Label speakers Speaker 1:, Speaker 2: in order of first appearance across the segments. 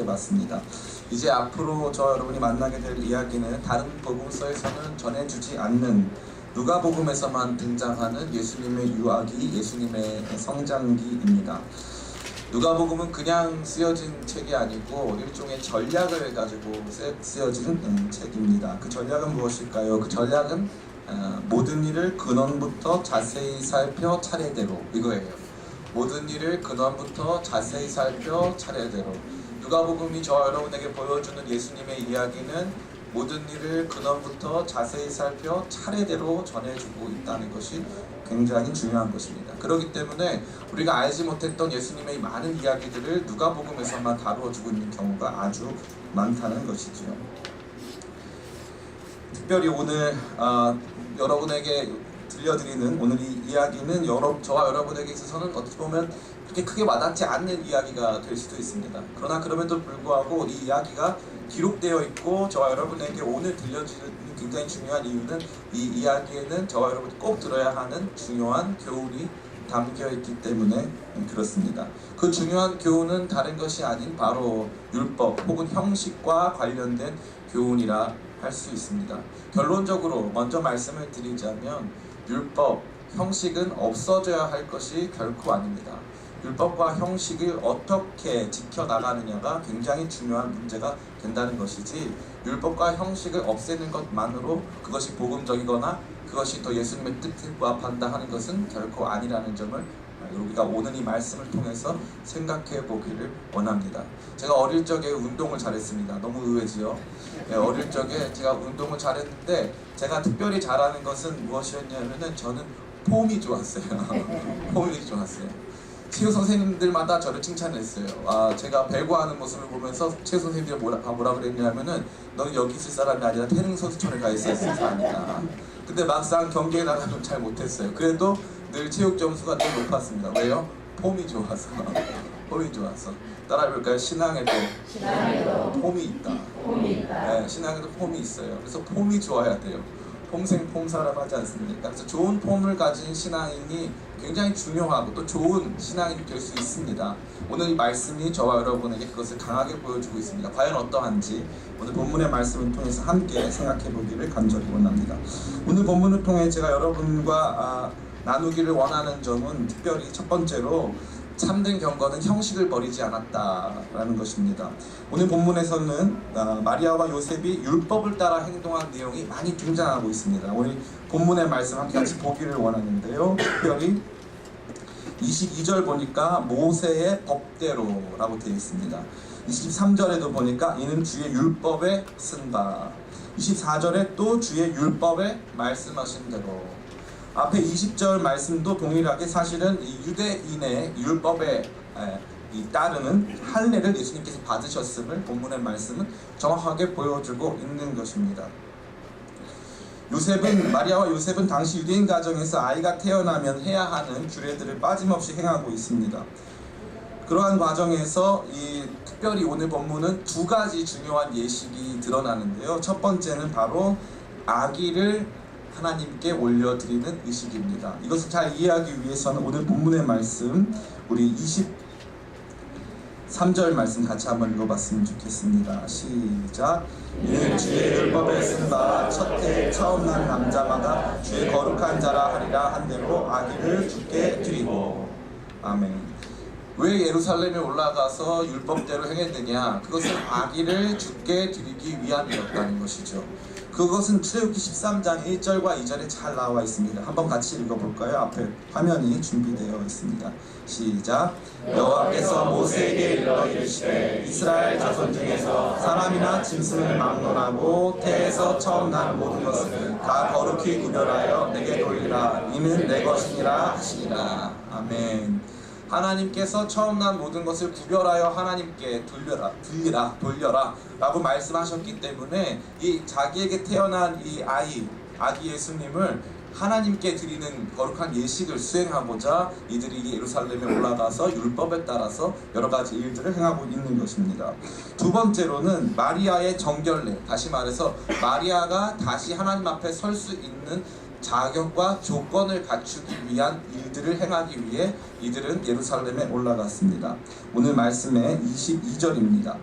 Speaker 1: 살펴봤습니다. 이제 앞으로 저 여러분이 만나게 될 이야기는 다른 복음서에서는 전해주지 않는 누가복음에서만 등장하는 예수님의 유아기, 예수님의 성장기입니다. 누가복음은 그냥 쓰여진 책이 아니고 일종의 전략을 가지고 쓰여진 책입니다. 그 전략은 무엇일까요? 그 전략은 모든 일을 근원부터 자세히 살펴 차례대로, 이거예요. 모든 일을 근원부터 자세히 살펴 차례대로. 누가복음이 저 여러분에게 보여주는 예수님의 이야기는 모든 일을 근원부터 자세히 살펴 차례대로 전해주고 있다는 것이 굉장히 중요한 것입니다. 그렇기 때문에 우리가 알지 못했던 예수님의 많은 이야기들을 누가복음에서만 다루어주고 있는 경우가 아주 많다는 것이지요. 특별히 오늘 여러분에게 들려드리는 오늘 이 이야기는 저와 여러분에게 있어서는 어떻게 보면 그렇게 크게 와닿지 않는 이야기가 될 수도 있습니다. 그러나 그럼에도 불구하고 이 이야기가 기록되어 있고 저와 여러분에게 오늘 들려주는 굉장히 중요한 이유는 이 이야기에는 저와 여러분이 꼭 들어야 하는 중요한 교훈이 담겨 있기 때문에 그렇습니다. 그 중요한 교훈은 다른 것이 아닌 바로 율법 혹은 형식과 관련된 교훈이라 할 수 있습니다. 결론적으로 먼저 말씀을 드리자면 율법, 형식은 없어져야 할 것이 결코 아닙니다. 율법과 형식을 어떻게 지켜나가느냐가 굉장히 중요한 문제가 된다는 것이지, 율법과 형식을 없애는 것만으로 그것이 복음적이거나 그것이 더 예수님의 뜻에 부합한다 하는 것은 결코 아니라는 점을 우리가 오늘 이 말씀을 통해서 생각해 보기를 원합니다. 제가 어릴 적에 운동을 잘했습니다. 너무 의외지요? 네, 어릴 적에 제가 운동을 잘했는데 제가 특별히 잘하는 것은 무엇이었냐면은 저는 폼이 좋았어요. 폼이 좋았어요. 체육 선생님들마다 저를 칭찬했어요. 제가 배구하는 모습을 보면서 체육 선생님들이 뭐라 그랬냐면은 너는 여기 있을 사람이 아니라 태릉 선수촌에 가 있을 사람이다. 근데 막상 경기에 나가면 잘 못했어요. 그래도 늘 체육 점수가 늘 높았습니다. 왜요? 폼이 좋아서. 폼이 좋아서. 따라해볼까요? 신앙에도 폼이 있다. 네, 신앙에도 폼이 있어요. 그래서 폼이 좋아야 돼요. 폼생 폼사라고 하지 않습니까? 그래서 좋은 폼을 가진 신앙인이 굉장히 중요하고 또 좋은 신앙인이 될 수 있습니다. 오늘 이 말씀이 저와 여러분에게 그것을 강하게 보여주고 있습니다. 과연 어떠한지 오늘 본문의 말씀을 통해서 함께 생각해 보기를 간절히 원합니다. 오늘 본문을 통해 제가 여러분과 나누기를 원하는 점은 특별히 첫 번째로 참된 경건은 형식을 버리지 않았다라는 것입니다. 오늘 본문에서는 마리아와 요셉이 율법을 따라 행동한 내용이 많이 등장하고 있습니다. 오늘 본문의 말씀 함께 같이 보기를 원하는데요. 특별히 22절 보니까 모세의 법대로라고 되어 있습니다. 23절에도 보니까 이는 주의 율법에 쓴바. 24절에 또 주의 율법에 말씀하신 대로. 앞에 20절 말씀도 동일하게 사실은 이 유대인의 율법에 따르는 할례를 예수님께서 받으셨음을 본문의 말씀은 정확하게 보여주고 있는 것입니다. 마리아와 요셉은 당시 유대인 가정에서 아이가 태어나면 해야 하는 규례들을 빠짐없이 행하고 있습니다. 그러한 과정에서 특별히 오늘 본문은 두 가지 중요한 예식이 드러나는데요. 첫 번째는 바로 아기를 하나님께 올려드리는 의식입니다. 이것을 잘 이해하기 위해서는 오늘 본문의 말씀 우리 23절 말씀 같이 한번 읽어봤으면 좋겠습니다. 시작. 이는 주의 율법에 쓴 바 첫해 처음 난 남자마다 주의 거룩한 자라 하리라 한 대로 아기를 주께 드리고. 아멘. 왜 예루살렘에 올라가서 율법대로 행했느냐? 그것은 아기를 주께 드리기 위함이었다는 것이죠. 그것은 출애굽기 13장 1절과 2절에 잘 나와 있습니다. 한번 같이 읽어볼까요? 앞에 화면이 준비되어 있습니다. 시작. 여호와께서 모세에게 일러 이르시되 이스라엘 자손 중에서 사람이나 짐승을 막론하고 태에서 처음 난 모든 것을 다 거룩히 구별하여 내게 돌리라. 이는 내 것이니라 하시니라. 아멘. 하나님께서 처음 난 모든 것을 구별하여 하나님께 돌려라 라고 말씀하셨기 때문에 이 자기에게 태어난 이 아기 예수님을 하나님께 드리는 거룩한 예식을 수행하고자 이들이 예루살렘에 올라가서 율법에 따라서 여러 가지 일들을 행하고 있는 것입니다. 두 번째로는 마리아의 정결례, 다시 말해서 마리아가 다시 하나님 앞에 설 수 있는 자격과 조건을 갖추기 위한 일들을 행하기 위해 이들은 예루살렘에 올라갔습니다. 오늘 말씀의 22절입니다.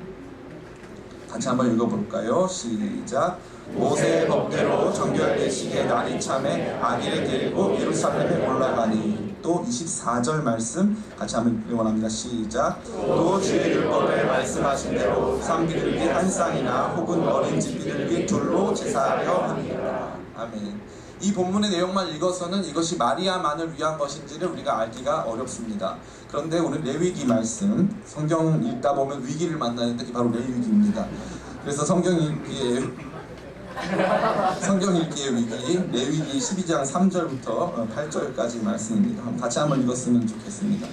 Speaker 1: 같이 한번 읽어볼까요? 시작. 모세의 법대로 정결례식의 날이 참에 아기를 데리고 예루살렘에 올라가니. 또 24절 말씀 같이 한번 응원합니다. 시작. 또 주의 율법에 말씀하신 대로 산비둘기 한 쌍이나 혹은 어린 집 비둘기 둘로 제사하려 하니라. 아멘. 이 본문의 내용만 읽어서는 이것이 마리아만을 위한 것인지를 우리가 알기가 어렵습니다. 그런데 오늘 레위기 말씀, 성경 읽다 보면 위기를 만나는데 그게 바로 레위기입니다. 그래서 성경 읽기의 위기, 레위기 12장 3절부터 8절까지 말씀입니다. 같이 한번 읽었으면 좋겠습니다.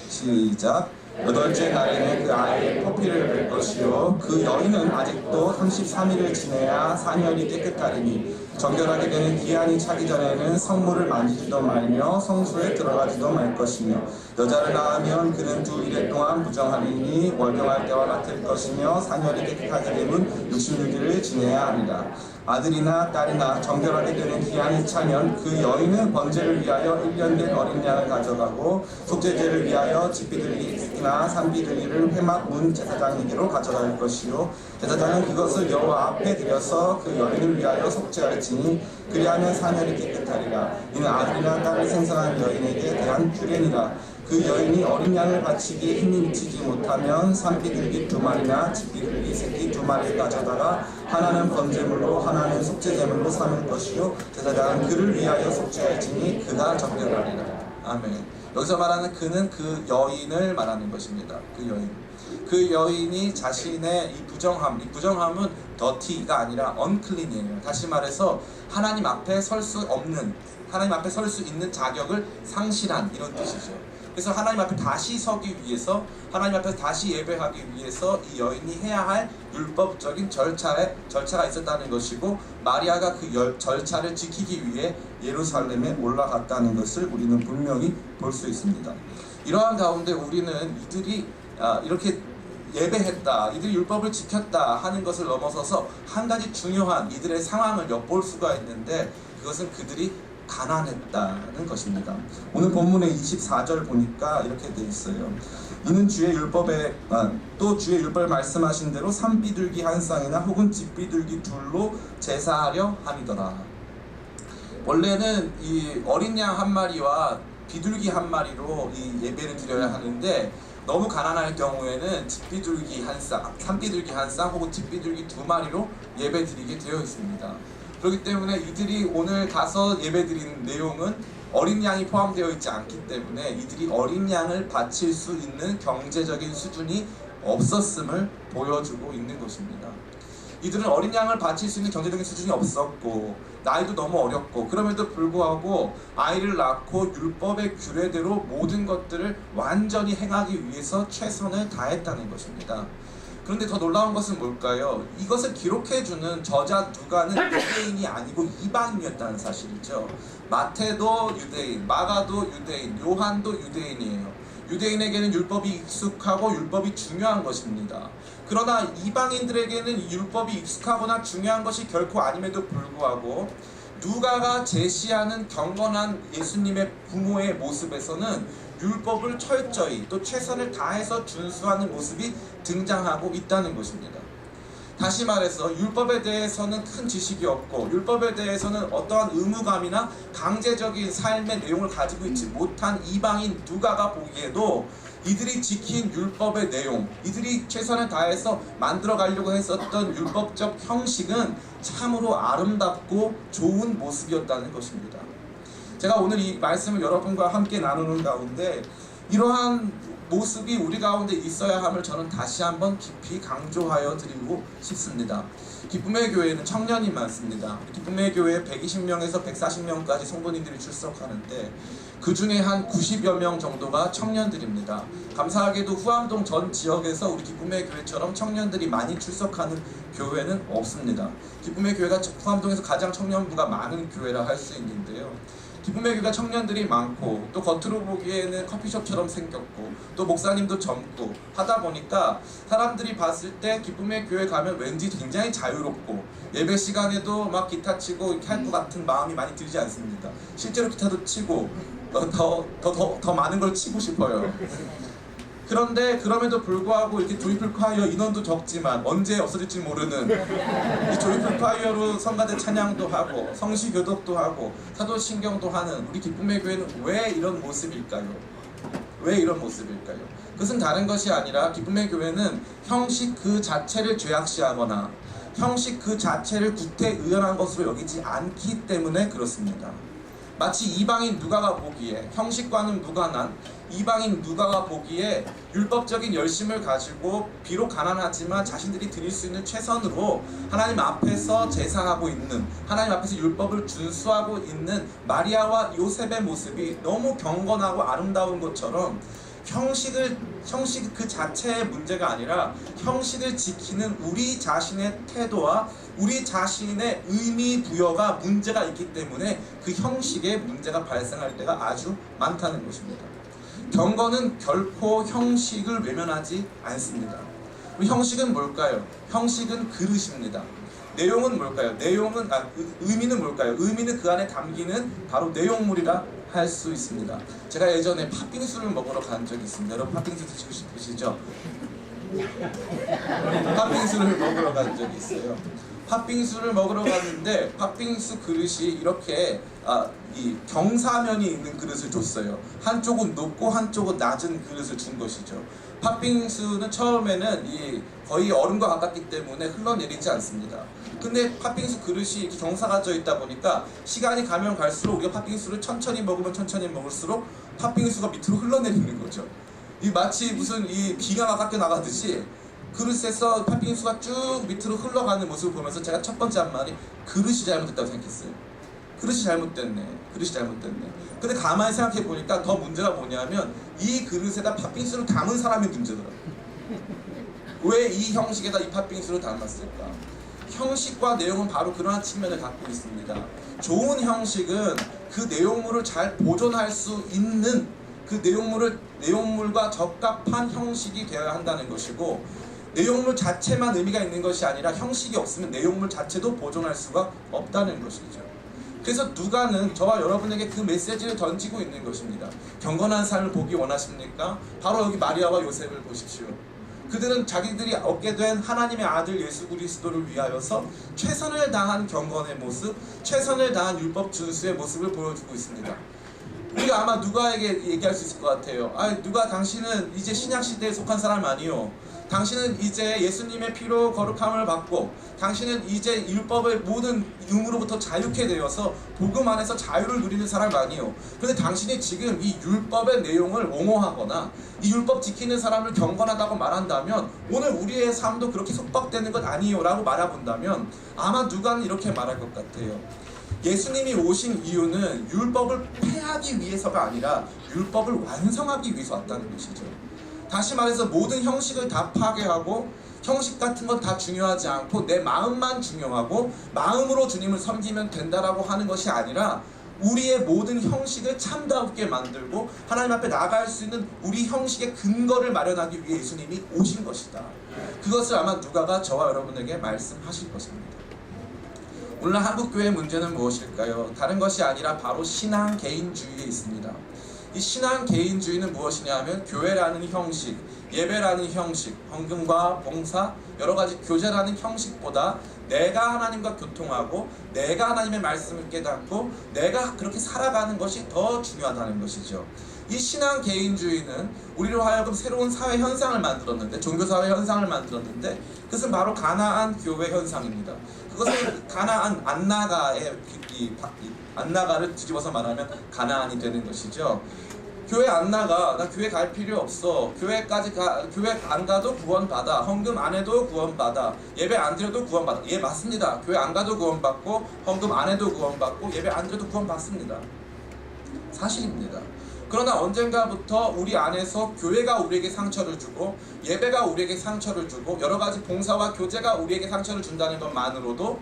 Speaker 1: 시작. 여덟째 날에는 그 아이의 포피를 뺄 것이요 그 여인은 아직도 33일을 지내야 사년이 깨끗하리니 정결하게 되는 기한이 차기 전에는 성물을 만지지도 말며 성소에 들어가지도 말 것이며 여자를 낳으면 그는 2일 동안 부정하리니 월경할 때와 같을 것이며 사년이 깨끗하게 되면 66일을 지내야 하리라. 아들이나 딸이나 정결하게 되는 기한이 차면 그 여인은 번제를 위하여 1년 된 어린 양을 가져가고 속죄제를 위하여 집비둘기나 산비둘기를 회막 문 제사장에게로 가져갈 것이요 제사장은 그것을 여호와 앞에 드려서 그 여인을 위하여 속죄할지니 그리하면 사년이 깨끗하리라. 이는 아들이나 딸을 생성한 여인에게 대한 규례니라. 그 여인이 어린 양을 바치기에 힘이 미치지 못하면 산비둘기 2마리나 집비둘기 새끼 2마리를 가져다가 하나는 번제물로 하나는 속죄제물로 삼을 것이요 제사장은 그를 위하여 속죄할지니 그가 정결하리라. 아멘. 여기서 말하는 그는 그 여인을 말하는 것입니다. 그 여인이 자신의 이 부정함은 더티가 아니라 unclean이에요. 다시 말해서 하나님 앞에 설 수 있는 자격을 상실한 이런 뜻이죠. 그래서 하나님 앞에 다시 서기 위해서, 하나님 앞에 다시 예배하기 위해서 이 여인이 해야 할 율법적인 절차가 있었다는 것이고, 마리아가 그 절차를 지키기 위해 예루살렘에 올라갔다는 것을 우리는 분명히 볼 수 있습니다. 이러한 가운데 우리는 이들이 이렇게 예배했다, 이들이 율법을 지켰다 하는 것을 넘어서서 한 가지 중요한 이들의 상황을 엿볼 수가 있는데, 그것은 그들이 가난했다는 것입니다. 오늘 본문의 24절 보니까 이렇게 돼 있어요. 이는 주의 율법에 또 주의 율법에 말씀하신 대로 산비둘기 한 쌍이나 혹은 집비둘기 둘로 제사하려 함이더라. 원래는 이 어린 양 한 마리와 비둘기 한 마리로 이 예배를 드려야 하는데, 너무 가난할 경우에는 집비둘기 한 쌍, 산비둘기 한 쌍 혹은 집비둘기 2마리로 예배 드리게 되어 있습니다. 그렇기 때문에 이들이 오늘 가서 예배드리는 내용은 어린 양이 포함되어 있지 않기 때문에 이들이 어린 양을 바칠 수 있는 경제적인 수준이 없었음을 보여주고 있는 것입니다. 이들은 어린 양을 바칠 수 있는 경제적인 수준이 없었고, 나이도 너무 어렸고, 그럼에도 불구하고 아이를 낳고 율법의 규례대로 모든 것들을 완전히 행하기 위해서 최선을 다했다는 것입니다. 그런데 더 놀라운 것은 뭘까요? 이것을 기록해주는 저자 누가는 유대인이 아니고 이방인이었다는 사실이죠. 마태도 유대인, 마가도 유대인, 요한도 유대인이에요. 유대인에게는 율법이 익숙하고 율법이 중요한 것입니다. 그러나 이방인들에게는 율법이 익숙하거나 중요한 것이 결코 아님에도 불구하고 누가가 제시하는 경건한 예수님의 부모의 모습에서는 율법을 철저히 또 최선을 다해서 준수하는 모습이 등장하고 있다는 것입니다. 다시 말해서 율법에 대해서는 큰 지식이 없고, 율법에 대해서는 어떠한 의무감이나 강제적인 삶의 내용을 가지고 있지 못한 이방인 누가가 보기에도 이들이 지킨 율법의 내용, 이들이 최선을 다해서 만들어 가려고 했었던 율법적 형식은 참으로 아름답고 좋은 모습이었다는 것입니다. 제가 오늘 이 말씀을 여러분과 함께 나누는 가운데 이러한 모습이 우리 가운데 있어야 함을 저는 다시 한번 깊이 강조하여 드리고 싶습니다. 기쁨의 교회는 청년이 많습니다. 기쁨의 교회에 120명에서 140명까지 성도님들이 출석하는데 그 중에 한 90여 명 정도가 청년들입니다. 감사하게도 후암동 전 지역에서 우리 기쁨의 교회처럼 청년들이 많이 출석하는 교회는 없습니다. 기쁨의 교회가 후암동에서 가장 청년부가 많은 교회라 할 수 있는데요. 기쁨의 교회가 청년들이 많고, 또 겉으로 보기에는 커피숍처럼 생겼고, 또 목사님도 젊고 하다 보니까 사람들이 봤을 때 기쁨의 교회 가면 왠지 굉장히 자유롭고, 예배 시간에도 막 기타 치고 이렇게 할 것 같은 마음이 많이 들지 않습니다. 실제로 기타도 치고 더 많은 걸 치고 싶어요. 그런데 그럼에도 불구하고 이렇게 조이풀 콰이어 인원도 적지만 언제 없어질지 모르는 이 조이풀 콰이어로 성가대 찬양도 하고 성시 교독도 하고 사도신경도 하는 우리 기쁨의 교회는 왜 이런 모습일까요? 왜 이런 모습일까요? 그것은 다른 것이 아니라 기쁨의 교회는 형식 그 자체를 죄악시하거나 형식 그 자체를 구태의연한 것으로 여기지 않기 때문에 그렇습니다. 마치 이방인 누가가 보기에 형식과는 무관한 이방인 누가가 보기에 율법적인 열심을 가지고 비록 가난하지만 자신들이 드릴 수 있는 최선으로 하나님 앞에서 제사하고 있는 하나님 앞에서 율법을 준수하고 있는 마리아와 요셉의 모습이 너무 경건하고 아름다운 것처럼 형식 그 자체의 문제가 아니라 형식을 지키는 우리 자신의 태도와 우리 자신의 의미 부여가 문제가 있기 때문에 그 형식에 문제가 발생할 때가 아주 많다는 것입니다. 경건은 결코 형식을 외면하지 않습니다. 형식은 뭘까요? 형식은 그릇입니다. 내용은 뭘까요? 의미는 뭘까요? 의미는 그 안에 담기는 바로 내용물이라 할 수 있습니다. 제가 예전에 팥빙수를 먹으러 간 적이 있습니다. 여러분 팥빙수 드시고 싶으시죠? 팥빙수를 먹으러 간 적이 있어요. 팥빙수를 먹으러 갔는데 팥빙수 그릇이 이렇게 이 경사면이 있는 그릇을 줬어요. 한쪽은 높고 한쪽은 낮은 그릇을 준 것이죠. 팥빙수는 처음에는 거의 얼음과 가깝기 때문에 흘러내리지 않습니다. 근데 팥빙수 그릇이 이렇게 경사가 져 있다 보니까 시간이 가면 갈수록 우리가 팥빙수를 천천히 먹으면 천천히 먹을수록 팥빙수가 밑으로 흘러내리는 거죠. 마치 무슨 비가 가깝게 나가듯이 그릇에서 팥빙수가 쭉 밑으로 흘러가는 모습을 보면서 제가 첫 번째 한 말이 그릇이 잘못됐다고 생각했어요. 그릇이 잘못됐네. 근데 가만히 생각해 보니까 더 문제가 뭐냐면 이 그릇에다 팥빙수를 담은 사람이 문제더라고요. 왜 이 형식에다 이 팥빙수를 담았을까? 형식과 내용은 바로 그러한 측면을 갖고 있습니다. 좋은 형식은 그 내용물을 잘 보존할 수 있는 그 내용물과 적합한 형식이 되어야 한다는 것이고, 내용물 자체만 의미가 있는 것이 아니라 형식이 없으면 내용물 자체도 보존할 수가 없다는 것이죠. 그래서 누가는 저와 여러분에게 그 메시지를 던지고 있는 것입니다. 경건한 삶을 보기 원하십니까? 바로 여기 마리아와 요셉을 보십시오. 그들은 자기들이 얻게 된 하나님의 아들 예수 그리스도를 위하여서 최선을 다한 경건의 모습, 최선을 다한 율법 준수의 모습을 보여주고 있습니다. 우리가 아마 누가에게 얘기할 수 있을 것 같아요. 누가, 당신은 이제 신약시대에 속한 사람 아니요. 당신은 이제 예수님의 피로 거룩함을 받고 당신은 이제 율법의 모든 유무로부터 자유케 되어서 복음 안에서 자유를 누리는 사람 아니요. 그런데 당신이 지금 이 율법의 내용을 옹호하거나 이 율법 지키는 사람을 경건하다고 말한다면 오늘 우리의 삶도 그렇게 속박되는 것 아니요 라고 말해본다면 아마 누가는 이렇게 말할 것 같아요. 예수님이 오신 이유는 율법을 폐하기 위해서가 아니라 율법을 완성하기 위해서 왔다는 것이죠. 다시 말해서 모든 형식을 다 파괴하고 형식 같은 건 다 중요하지 않고 내 마음만 중요하고 마음으로 주님을 섬기면 된다라고 하는 것이 아니라 우리의 모든 형식을 참다롭게 만들고 하나님 앞에 나아갈 수 있는 우리 형식의 근거를 마련하기 위해 예수님이 오신 것이다. 그것을 아마 누가가 저와 여러분에게 말씀하실 것입니다. 오늘 한국교회의 문제는 무엇일까요? 다른 것이 아니라 바로 신앙 개인주의에 있습니다. 이 신앙 개인주의는 무엇이냐 하면 교회라는 형식, 예배라는 형식, 헌금과 봉사, 여러가지 교제라는 형식보다 내가 하나님과 교통하고 내가 하나님의 말씀을 깨닫고 내가 그렇게 살아가는 것이 더 중요하다는 것이죠. 이 신앙 개인주의는 우리로 하여금 새로운 사회 현상을 만들었는데, 종교사회 현상을 만들었는데 그것은 바로 가나안 교회 현상입니다. 그것은 가나안, 안나가를 뒤집어서 말하면 가나안이 되는 것이죠. 교회 안 나가, 나 교회 갈 필요 없어, 교회 안 가도 구원받아, 헌금 안 해도 구원받아, 예배 안 드려도 구원받아. 예, 맞습니다. 교회 안 가도 구원받고 헌금 안 해도 구원받고 예배 안 드려도 구원받습니다. 사실입니다. 그러나 언젠가부터 우리 안에서 교회가 우리에게 상처를 주고 예배가 우리에게 상처를 주고 여러가지 봉사와 교제가 우리에게 상처를 준다는 것만으로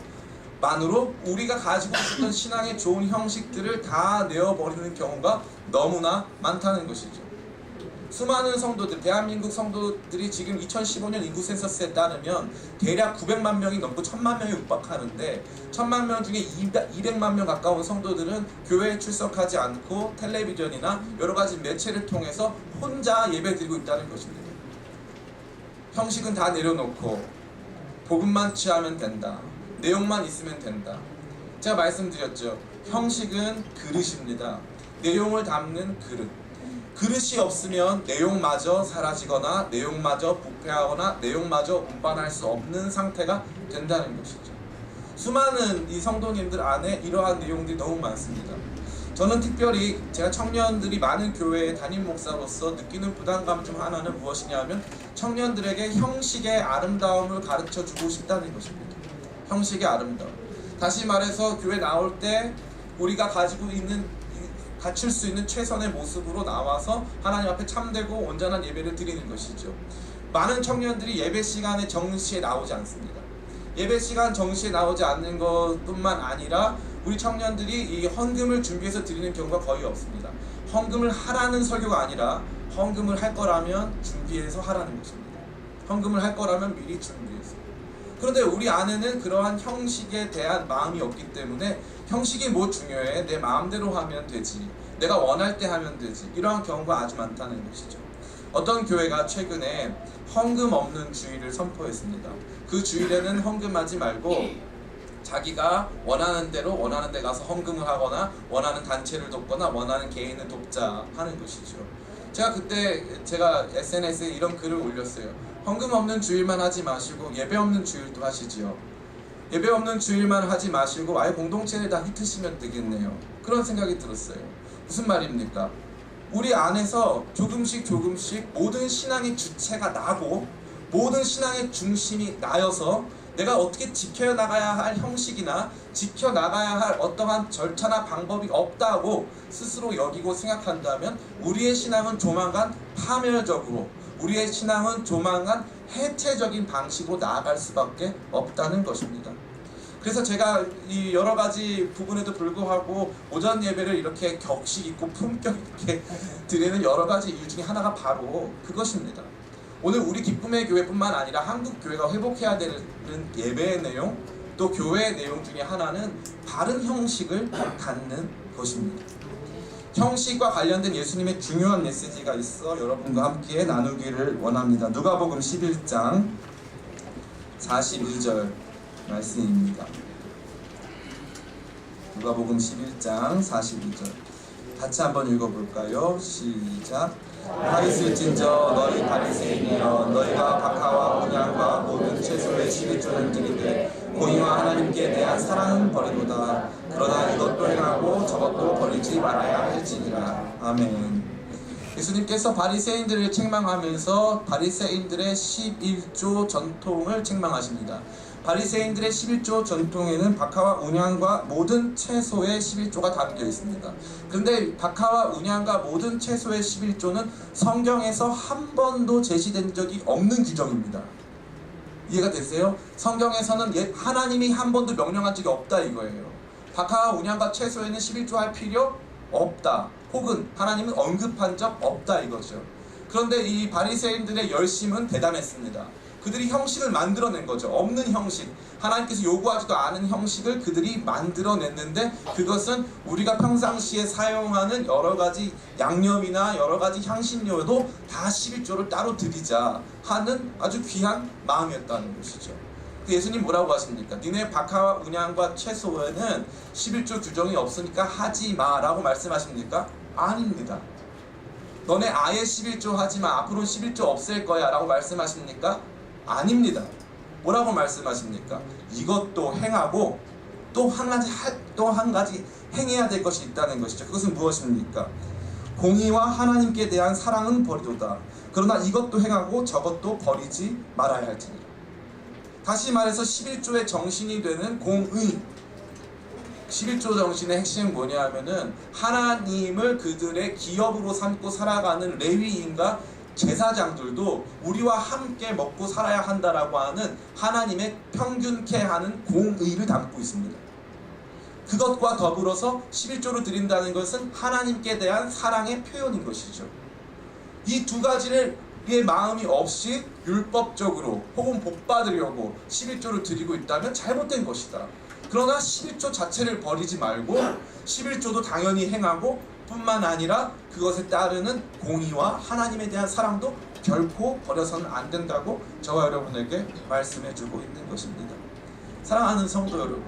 Speaker 1: 우리가 가지고 있었던 신앙의 좋은 형식들을 다 내어버리는 경우가 너무나 많다는 것이죠. 수많은 성도들, 대한민국 성도들이 지금 2015년 인구 센서스에 따르면 대략 900만 명이 넘고 1000만 명에 육박하는데 1000만 명 중에 200만 명 가까운 성도들은 교회에 출석하지 않고 텔레비전이나 여러 가지 매체를 통해서 혼자 예배드리고 있다는 것입니다. 형식은 다 내려놓고 복음만 취하면 된다. 내용만 있으면 된다. 제가 말씀드렸죠. 형식은 그릇입니다. 내용을 담는 그릇. 그릇이 없으면 내용마저 사라지거나 내용마저 부패하거나 내용마저 운반할 수 없는 상태가 된다는 것이죠. 수많은 이 성도님들 안에 이러한 내용들이 너무 많습니다. 저는 특별히 제가 청년들이 많은 교회의 담임 목사로서 느끼는 부담감 중 하나는 무엇이냐면 청년들에게 형식의 아름다움을 가르쳐 주고 싶다는 것입니다. 형식의 아름다움. 다시 말해서 교회 나올 때 우리가 가지고 있는 갖출 수 있는 최선의 모습으로 나와서 하나님 앞에 참되고 온전한 예배를 드리는 것이죠. 많은 청년들이 예배 시간에 정시에 나오지 않습니다. 예배 시간 정시에 나오지 않는 것뿐만 아니라 우리 청년들이 이 헌금을 준비해서 드리는 경우가 거의 없습니다. 헌금을 하라는 설교가 아니라 헌금을 할 거라면 준비해서 하라는 것입니다. 헌금을 할 거라면 미리 준비해서. 그런데 우리 안에는 그러한 형식에 대한 마음이 없기 때문에 형식이 뭐 중요해? 내 마음대로 하면 되지. 내가 원할 때 하면 되지. 이러한 경우가 아주 많다는 것이죠. 어떤 교회가 최근에 헌금 없는 주일을 선포했습니다. 그 주일에는 헌금하지 말고 자기가 원하는 대로 원하는 데 가서 헌금을 하거나 원하는 단체를 돕거나 원하는 개인을 돕자 하는 것이죠. 제가 그때 SNS에 이런 글을 올렸어요. 헌금 없는 주일만 하지 마시고 예배 없는 주일도 하시지요. 예배 없는 주일만 하지 마시고 아예 공동체를 다 흩으시면 되겠네요. 그런 생각이 들었어요. 무슨 말입니까? 우리 안에서 조금씩 모든 신앙의 주체가 나고 모든 신앙의 중심이 나여서 내가 어떻게 지켜나가야 할 형식이나 지켜나가야 할 어떠한 절차나 방법이 없다고 스스로 여기고 생각한다면 우리의 신앙은 조만간 파멸적으로 우리의 신앙은 조만간 해체적인 방식으로 나아갈 수밖에 없다는 것입니다. 그래서 제가 이 여러 가지 부분에도 불구하고 오전 예배를 이렇게 격식 있고 품격 있게 드리는 여러 가지 이유 중에 하나가 바로 그것입니다. 오늘 우리 기쁨의 교회뿐만 아니라 한국 교회가 회복해야 되는 예배의 내용, 또 교회의 내용 중에 하나는 바른 형식을 갖는 것입니다. 형식과 관련된 예수님의 중요한 메시지가 있어 여러분과 함께 나누기를 원합니다. 누가복음 11장 42절 말씀입니다. 누가복음 11장 42절 같이 한번 읽어볼까요? 시작. 하리스일진저 너희 바리새인이여 너희가 박하와 분향과 모든 채소의 11조는 드리되 공의와 하나님께 대한 사랑은 버리도다. 그러나 이것도 행하고 저것도 버리지 말아야 할지니라. 아멘. 예수님께서 바리새인들을 책망하면서 바리새인들의 11조 전통을 책망하십니다. 바리새인들의 11조 전통에는 박하와 운향과 모든 채소의 11조가 담겨 있습니다. 그런데 박하와 운향과 모든 채소의 11조는 성경에서 한 번도 제시된 적이 없는 규정입니다. 이해가 되세요? 성경에서는 하나님이 한 번도 명령한 적이 없다 이거예요. 박하와 운향과 채소에는 11조 할 필요 없다. 혹은 하나님은 언급한 적 없다 이거죠. 그런데 이 바리새인들의 열심은 대단했습니다. 그들이 형식을 만들어낸 거죠. 없는 형식, 하나님께서 요구하지도 않은 형식을 그들이 만들어냈는데 그것은 우리가 평상시에 사용하는 여러 가지 양념이나 여러 가지 향신료도 다 11조를 따로 드리자 하는 아주 귀한 마음이었다는 것이죠. 예수님 뭐라고 하십니까? 니네 박하와 운향과 채소에는 11조 규정이 없으니까 하지 마라고 말씀하십니까? 아닙니다. 너네 아예 11조 하지 마. 앞으로는 11조 없앨 거야 라고 말씀하십니까? 아닙니다. 뭐라고 말씀하십니까? 이것도 행하고 또 한 가지 행해야 될 것이 있다는 것이죠. 그것은 무엇입니까? 공의와 하나님께 대한 사랑은 버리도다. 그러나 이것도 행하고 저것도 버리지 말아야 할지니라. 다시 말해서 11조의 정신이 되는 공의, 11조 정신의 핵심은 뭐냐 하면은 하나님을 그들의 기업으로 삼고 살아가는 레위인과 제사장들도 우리와 함께 먹고 살아야 한다라고 하는 하나님의 평균케 하는 공의를 담고 있습니다. 그것과 더불어서 11조를 드린다는 것은 하나님께 대한 사랑의 표현인 것이죠. 이 두 가지를 의 마음이 없이 율법적으로 혹은 복받으려고 11조를 드리고 있다면 잘못된 것이다. 그러나 11조 자체를 버리지 말고 11조도 당연히 행하고 뿐만 아니라 그것에 따르는 공의와 하나님에 대한 사랑도 결코 버려서는 안 된다고 저와 여러분에게 말씀해주고 있는 것입니다. 사랑하는 성도 여러분,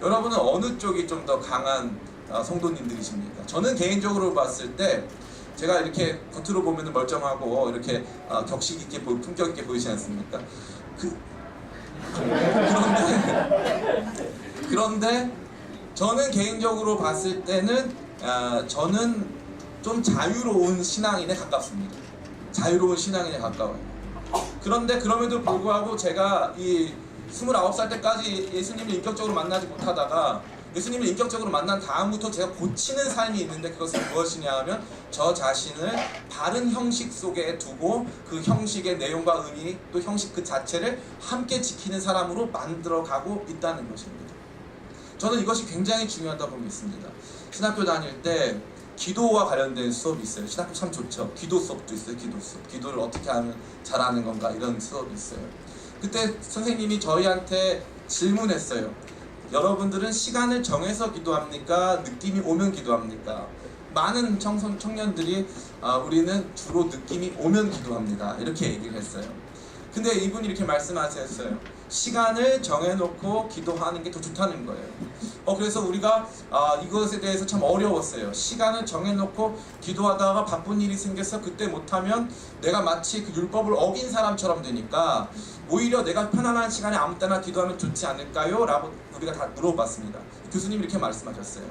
Speaker 1: 여러분은 어느 쪽이 좀 더 강한 성도님들이십니까? 저는 개인적으로 봤을 때 제가 이렇게 겉으로 보면 멀쩡하고 이렇게 격식 있게 품격 있게 보이지 않습니까? 그런데 저는 개인적으로 봤을 때는 저는 좀 자유로운 신앙인에 가깝습니다. 자유로운 신앙인에 가까워요. 그런데 그럼에도 불구하고 제가 이 29살 때까지 예수님을 인격적으로 만나지 못하다가 예수님을 인격적으로 만난 다음부터 제가 고치는 삶이 있는데, 그것은 무엇이냐 하면 저 자신을 바른 형식 속에 두고 그 형식의 내용과 의미 또 형식 그 자체를 함께 지키는 사람으로 만들어가고 있다는 것입니다. 저는 이것이 굉장히 중요하다고 믿습니다. 신학교 다닐 때 기도와 관련된 수업이 있어요. 신학교 참 좋죠. 기도 수업도 있어요. 기도 수업. 기도를 어떻게 하면 잘하는 건가, 이런 수업이 있어요. 그때 선생님이 저희한테 질문했어요. 여러분들은 시간을 정해서 기도합니까? 느낌이 오면 기도합니까? 많은 청년들이 우리는 주로 느낌이 오면 기도합니다, 이렇게 얘기를 했어요. 근데 이분이 이렇게 말씀하셨어요. 시간을 정해놓고 기도하는 게 더 좋다는 거예요. 그래서 우리가 이것에 대해서 참 어려웠어요. 시간을 정해놓고 기도하다가 바쁜 일이 생겨서 그때 못하면 내가 마치 그 율법을 어긴 사람처럼 되니까 오히려 내가 편안한 시간에 아무 때나 기도하면 좋지 않을까요? 라고 우리가 다 물어봤습니다. 교수님이 이렇게 말씀하셨어요.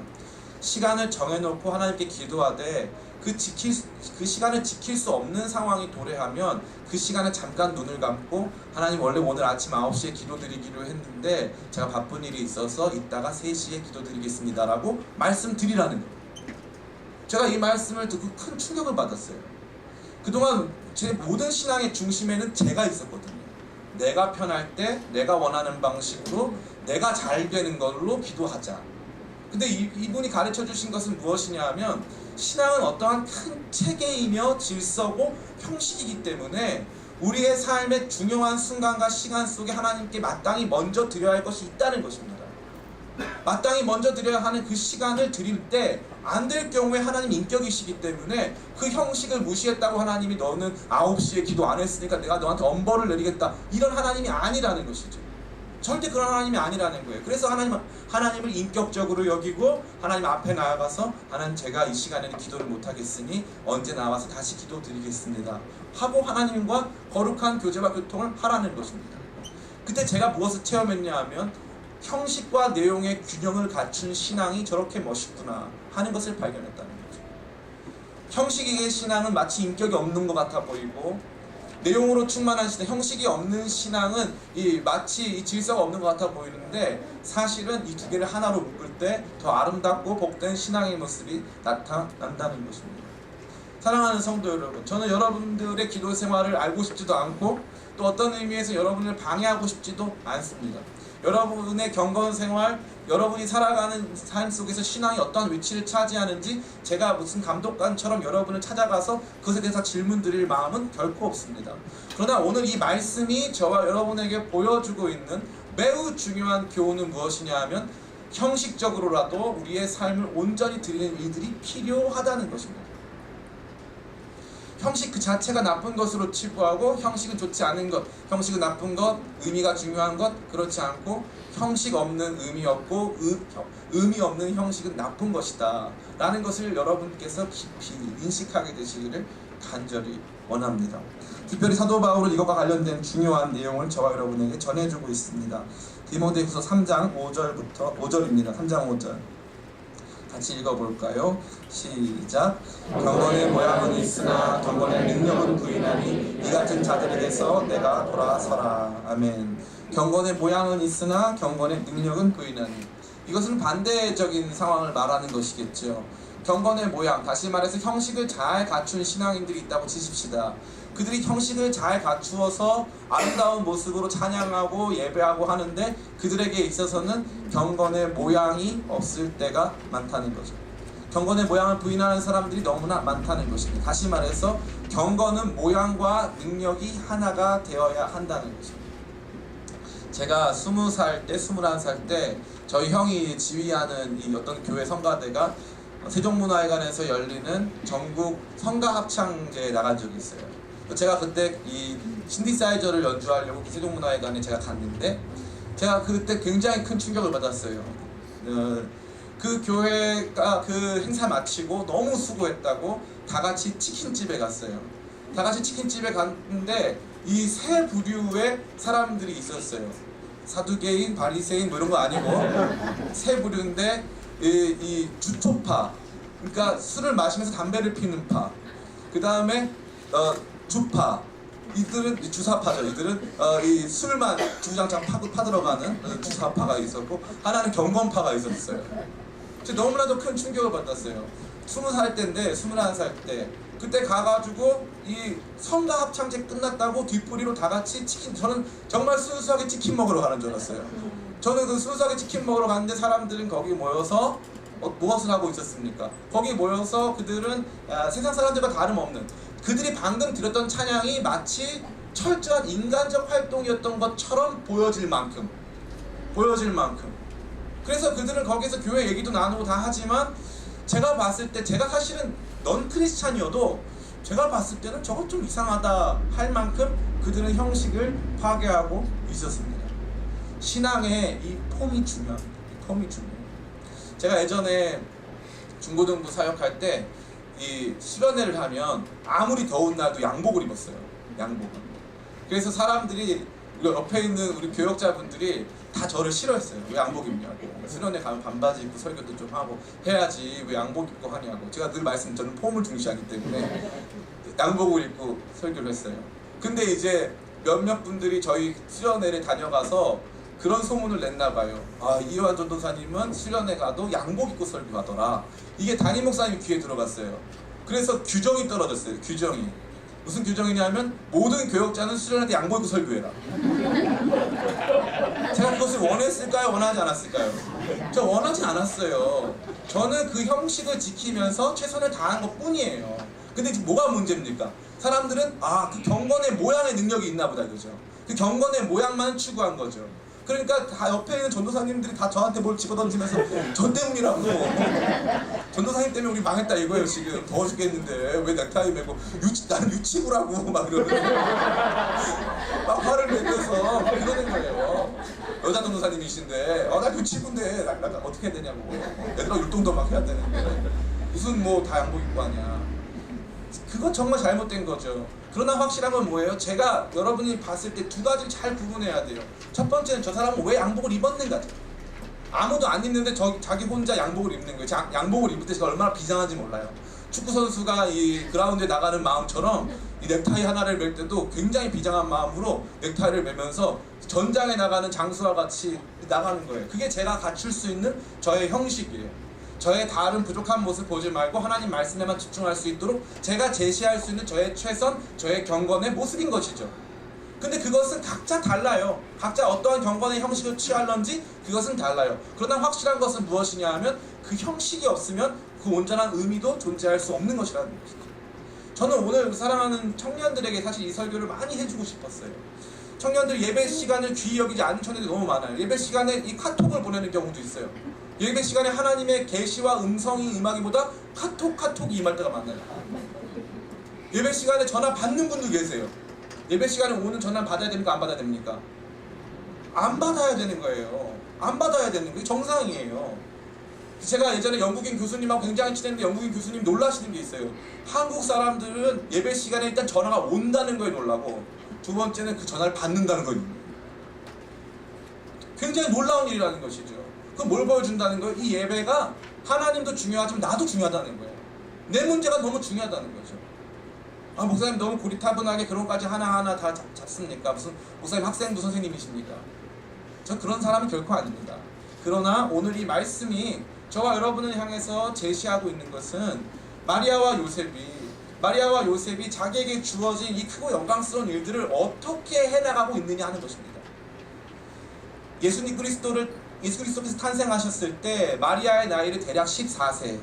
Speaker 1: 시간을 정해놓고 하나님께 기도하되 그 시간을 지킬 수 없는 상황이 도래하면 그 시간에 잠깐 눈을 감고 하나님, 원래 오늘 아침 9시에 기도드리기로 했는데 제가 바쁜 일이 있어서 이따가 3시에 기도드리겠습니다 라고 말씀드리라는 거예요. 제가 이 말씀을 듣고 큰 충격을 받았어요. 그동안 제 모든 신앙의 중심에는 제가 있었거든요. 내가 편할 때 내가 원하는 방식으로 내가 잘 되는 걸로 기도하자. 근데 이분이 가르쳐 주신 것은 무엇이냐 하면, 신앙은 어떠한 큰 체계이며 질서고 형식이기 때문에 우리의 삶의 중요한 순간과 시간 속에 하나님께 마땅히 먼저 드려야 할 것이 있다는 것입니다. 마땅히 먼저 드려야 하는 그 시간을 드릴 때 안 될 경우에 하나님 인격이시기 때문에 그 형식을 무시했다고 하나님이 너는 9시에 기도 안 했으니까 내가 너한테 엄벌을 내리겠다, 이런 하나님이 아니라는 것이죠. 절대 그런 하나님이 아니라는 거예요. 그래서 하나님을 인격적으로 여기고 하나님 앞에 나아가서 하나님, 제가 이 시간에는 기도를 못하겠으니 언제 나와서 다시 기도 드리겠습니다 하고 하나님과 거룩한 교제와 교통을 하라는 것입니다. 그때 제가 무엇을 체험했냐 하면, 형식과 내용의 균형을 갖춘 신앙이 저렇게 멋있구나 하는 것을 발견했다는 거죠. 형식의 신앙은 마치 인격이 없는 것 같아 보이고, 내용으로 충만한 신앙, 형식이 없는 신앙은 마치 질서가 없는 것 같아 보이는데, 사실은 이 두 개를 하나로 묶을 때 더 아름답고 복된 신앙의 모습이 나타난다는 것입니다. 사랑하는 성도 여러분, 저는 여러분들의 기도 생활을 알고 싶지도 않고 또 어떤 의미에서 여러분을 방해하고 싶지도 않습니다. 여러분의 경건 생활, 여러분이 살아가는 삶 속에서 신앙이 어떠한 위치를 차지하는지 제가 무슨 감독관처럼 여러분을 찾아가서 그것에 대해서 질문 드릴 마음은 결코 없습니다. 그러나 오늘 이 말씀이 저와 여러분에게 보여주고 있는 매우 중요한 교훈은 무엇이냐 하면, 형식적으로라도 우리의 삶을 온전히 드리는 이들이 필요하다는 것입니다. 형식 그 자체가 나쁜 것으로 치부하고, 형식은 좋지 않은 것, 형식은 나쁜 것, 의미가 중요한 것, 그렇지 않고 형식 없는 의미 없고 의미 없는 형식은 나쁜 것이다 라는 것을 여러분께서 깊이 인식하게 되시기를 간절히 원합니다. 특별히 사도 바울은 이것과 관련된 중요한 내용을 저와 여러분에게 전해주고 있습니다. 디모데후서 3장 5절입니다. 3장 5절 같이 읽어볼까요? 시작. 경건의 모양은 있으나 경건의 능력은 부인하니 이 같은 자들에게서 내가 돌아서라. 아멘. 경건의 모양은 있으나 경건의 능력은 부인하니, 이것은 반대적인 상황을 말하는 것이겠죠. 경건의 모양, 다시 말해서 형식을 잘 갖춘 신앙인들이 있다고 치십시다. 그들이 형식을 잘 갖추어서 아름다운 모습으로 찬양하고 예배하고 하는데 그들에게 있어서는 경건의 모양이 없을 때가 많다는 거죠. 경건의 모양을 부인하는 사람들이 너무나 많다는 것입니다. 다시 말해서 경건은 모양과 능력이 하나가 되어야 한다는 것입니다. 제가 20살 때, 21살 때 저희 형이 지휘하는 이 어떤 교회 성가대가 세종문화회관에서 열리는 전국 성가 합창제에 나간 적이 있어요. 제가 그때 이 신디사이저를 연주하려고 세종문화회관에 제가 갔는데 제가 그때 굉장히 큰 충격을 받았어요. 그 교회가 그 행사 마치고 너무 수고했다고 다 같이 치킨집에 갔어요. 다 같이 치킨집에 갔는데 이 세 부류의 사람들이 있었어요. 사두개인, 바리새인 뭐 이런 거 아니고 세 부류인데 이 주초파, 그러니까 술을 마시면서 담배를 피는 파, 그 다음에 주파, 이들은 주사파죠. 이들은 이 술만 주장창 파들어가는 주사파가 있었고, 하나는 경건파가 있었어요. 너무나도 큰 충격을 받았어요. 20살 때인데, 21살 때 그때 가가지고 이 성가 합창제 끝났다고 뒷부리로 다 같이 치킨, 저는 정말 순수하게 치킨 먹으러 가는 줄 알았어요. 저는 그 순수하게 치킨 먹으러 갔는데 사람들은 거기 모여서 무엇을 하고 있었습니까? 거기 모여서 그들은 세상 사람들과 다름없는, 그들이 방금 들었던 찬양이 마치 철저한 인간적 활동이었던 것처럼 보여질 만큼 그래서 그들은 거기서 교회 얘기도 나누고 다 하지만 제가 봤을 때, 제가 사실은 넌 크리스찬이어도 제가 봤을 때는 저것 좀 이상하다 할 만큼 그들은 형식을 파괴하고 있었습니다. 신앙의 이 폼이 중요합니다. 제가 예전에 중고등부 사역할 때 이 수련회를 하면 아무리 더운 날도 양복을 입었어요. 양복을. 그래서 사람들이, 옆에 있는 우리 교역자분들이 다 저를 싫어했어요. 왜 양복 입냐고. 수련회 가면 반바지 입고 설교도 좀 하고 해야지 왜 양복 입고 하냐고. 제가 늘 저는 폼을 중시하기 때문에 양복을 입고 설교를 했어요. 근데 이제 몇몇 분들이 저희 수련회를 다녀가서 그런 소문을 냈나 봐요. 이요한 전도사님은 수련회 가도 양복 입고 설교하더라. 이게 담임 목사님 귀에 들어갔어요. 그래서 규정이 떨어졌어요. 규정이. 무슨 규정이냐면 모든 교역자는 수련회 때 양복 입고 설교해라. 제가 그것을 원했을까요? 원하지 않았을까요? 저 원하지 않았어요. 저는 그 형식을 지키면서 최선을 다한 것 뿐이에요. 근데 지금 뭐가 문제입니까? 사람들은 그 경건의 모양의 능력이 있나 보다 이거죠. 그 경건의 모양만 추구한 거죠. 그러니까 다 옆에 있는 전도사님들이 다 저한테 뭘 집어던지면서 전 때문이라고, 전도사님 때문에 우리 망했다 이거예요. 지금 더워 죽겠는데 왜 넥타이 메고 나는 유치부라고 막 이러는 막 화를 내면서 막 이러는 거예요. 여자 전도사님이신데 나 유치부인데 나 어떻게 해야 되냐고, 얘들아 율동도 막 해야 되는데 무슨 뭐 다 양복 입고 하냐. 그건 정말 잘못된 거죠. 그러나 확실한 건 뭐예요? 제가 여러분이 봤을 때 두 가지를 잘 구분해야 돼요. 첫 번째는 저 사람은 왜 양복을 입었는가죠. 아무도 안 입는데 자기 혼자 양복을 입는 거예요. 양복을 입을 때 제가 얼마나 비장한지 몰라요. 축구선수가 이 그라운드에 나가는 마음처럼 이 넥타이 하나를 멜 때도 굉장히 비장한 마음으로 넥타이를 매면서 전장에 나가는 장수와 같이 나가는 거예요. 그게 제가 갖출 수 있는 저의 형식이에요. 저의 다른 부족한 모습 보지 말고 하나님 말씀에만 집중할 수 있도록 제가 제시할 수 있는 저의 최선, 저의 경건의 모습인 것이죠. 근데 그것은 각자 달라요. 각자 어떠한 경건의 형식을 취할런지 그것은 달라요. 그러나 확실한 것은 무엇이냐 하면 그 형식이 없으면 그 온전한 의미도 존재할 수 없는 것이라는 것이죠. 저는 오늘 사랑하는 청년들에게 사실 이 설교를 많이 해주고 싶었어요. 청년들 예배 시간을 귀히 여기지 않는 청년들이 너무 많아요. 예배 시간에 이 카톡을 보내는 경우도 있어요. 예배 시간에 하나님의 계시와 음성이 임하기보다 카톡이 임할 때가 많아요. 예배 시간에 전화 받는 분도 계세요. 예배 시간에 오는 전화 받아야 됩니까? 안 받아야 됩니까? 안 받아야 되는 거예요. 안 받아야 되는 게 정상이에요. 제가 예전에 영국인 교수님하고 굉장히 친했는데 영국인 교수님 놀라시는 게 있어요. 한국 사람들은 예배 시간에 일단 전화가 온다는 거에 놀라고, 두 번째는 그 전화를 받는다는 거예요. 굉장히 놀라운 일이라는 것이죠. 그럼 뭘 보여준다는 거예요? 이 예배가 하나님도 중요하지만 나도 중요하다는 거예요. 내 문제가 너무 중요하다는 거죠. 목사님 너무 고리타분하게 그런 것까지 하나하나 다 잡습니까? 무슨 목사님 학생부 선생님이십니까? 저 그런 사람은 결코 아닙니다. 그러나 오늘 이 말씀이 저와 여러분을 향해서 제시하고 있는 것은 마리아와 요셉이 자기에게 주어진 이 크고 영광스러운 일들을 어떻게 해나가고 있느냐 하는 것입니다. 예수 그리스도께서 탄생하셨을 때 마리아의 나이를 대략 14세,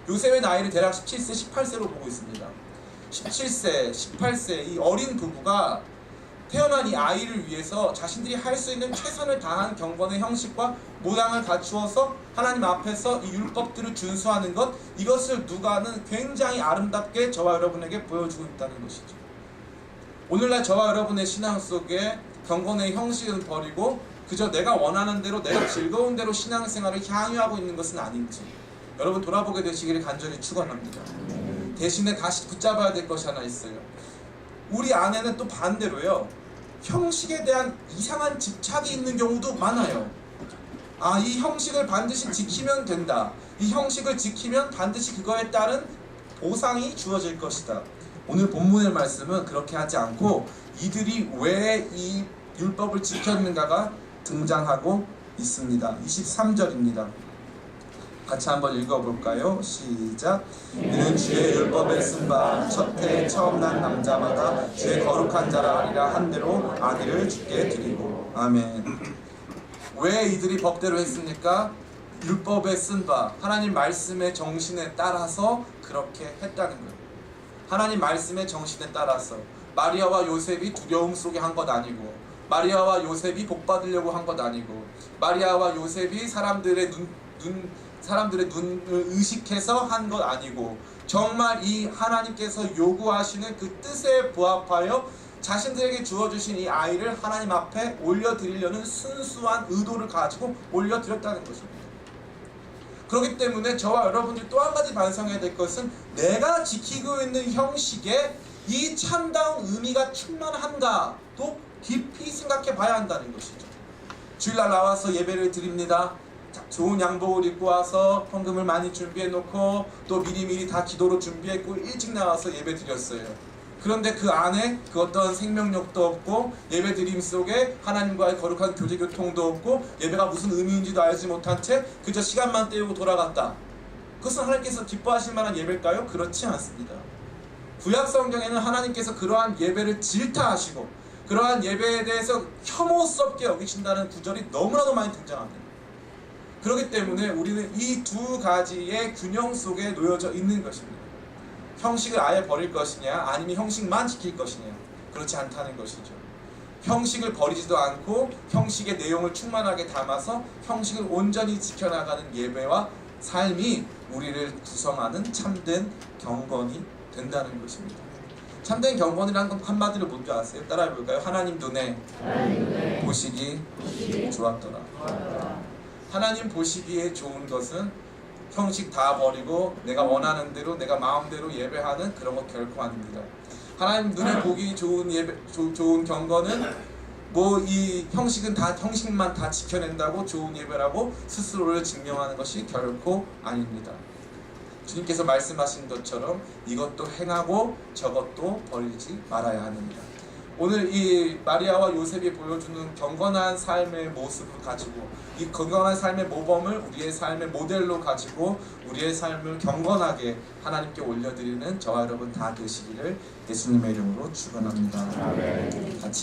Speaker 1: 요셉의 나이를 대략 17세, 18세로 보고 있습니다. 17세, 18세 이 어린 부부가 태어난 이 아이를 위해서 자신들이 할 수 있는 최선을 다한 경건의 형식과 모양을 갖추어서 하나님 앞에서 이 율법들을 준수하는 것, 이것을 누가는 굉장히 아름답게 저와 여러분에게 보여주고 있다는 것이죠. 오늘날 저와 여러분의 신앙 속에 경건의 형식은 버리고 그저 내가 원하는 대로, 내가 즐거운 대로 신앙생활을 향유하고 있는 것은 아닌지 여러분 돌아보게 되시기를 간절히 축원합니다. 대신에 다시 붙잡아야 될 것이 하나 있어요. 우리 안에는 또 반대로요, 형식에 대한 이상한 집착이 있는 경우도 많아요. 이 형식을 반드시 지키면 된다, 이 형식을 지키면 반드시 그거에 따른 보상이 주어질 것이다. 오늘 본문의 말씀은 그렇게 하지 않고 이들이 왜 이 율법을 지켰는가가 등장하고 있습니다. 23절입니다. 같이 한번 읽어볼까요? 시작. 이는 주의 율법에 쓴 바 첫 해 처음 난 남자마다 주의 거룩한 자라 하리라 한 대로 아기를 주께 드리고. 아멘. 왜 이들이 법대로 했습니까? 율법에 쓴 바, 하나님 말씀의 정신에 따라서 그렇게 했다는 거예요. 하나님 말씀의 정신에 따라서 마리아와 요셉이 두려움 속에 한 것 아니고, 마리아와 요셉이 복 받으려고 한 것 아니고, 마리아와 요셉이 사람들의 눈을 의식해서 한 것 아니고, 정말 이 하나님께서 요구하시는 그 뜻에 부합하여 자신들에게 주어주신 이 아이를 하나님 앞에 올려드리려는 순수한 의도를 가지고 올려드렸다는 것입니다. 그렇기 때문에 저와 여러분들이 또 한 가지 반성해야 될 것은 내가 지키고 있는 형식에 이 참다운 의미가 충만한가도 깊이 생각해 봐야 한다는 것이죠. 주일날 나와서 예배를 드립니다. 좋은 양복을 입고 와서 헌금을 많이 준비해 놓고 또 미리미리 다 기도로 준비했고 일찍 나와서 예배 드렸어요. 그런데 그 안에 그 어떤 생명력도 없고 예배 드림 속에 하나님과의 거룩한 교제 교통도 없고 예배가 무슨 의미인지도 알지 못한 채 그저 시간만 때우고 돌아갔다. 그것은 하나님께서 기뻐하실 만한 예배일까요? 그렇지 않습니다. 구약 성경에는 하나님께서 그러한 예배를 질타하시고 그러한 예배에 대해서 혐오스럽게 여기신다는 구절이 너무나도 많이 등장합니다. 그렇기 때문에 우리는 이 두 가지의 균형 속에 놓여져 있는 것입니다. 형식을 아예 버릴 것이냐, 아니면 형식만 지킬 것이냐, 그렇지 않다는 것이죠. 형식을 버리지도 않고 형식의 내용을 충만하게 담아서 형식을 온전히 지켜나가는 예배와 삶이 우리를 구성하는 참된 경건이 된다는 것입니다. 참된 경건이라는 건 한마디로 뭔지 아세요? 따라해볼까요? 하나님 눈에 보시기 좋았더라. 하나님 보시기에 좋은 것은 형식 다 버리고 내가 원하는 대로 내가 마음대로 예배하는 그런 것 결코 아닙니다. 하나님 눈에 보기 좋은 예배, 좋은 경건은 뭐 이 형식은 다 형식만 다 지켜낸다고 좋은 예배라고 스스로를 증명하는 것이 결코 아닙니다. 주님께서 말씀하신 것처럼 이것도 행하고 저것도 버리지 말아야 합니다. 오늘 이 마리아와 요셉이 보여주는 경건한 삶의 모습을 가지고 이 경건한 삶의 모범을 우리의 삶의 모델로 가지고 우리의 삶을 경건하게 하나님께 올려드리는 저와 여러분 다 되시기를 예수님의 이름으로 축원합니다. 같이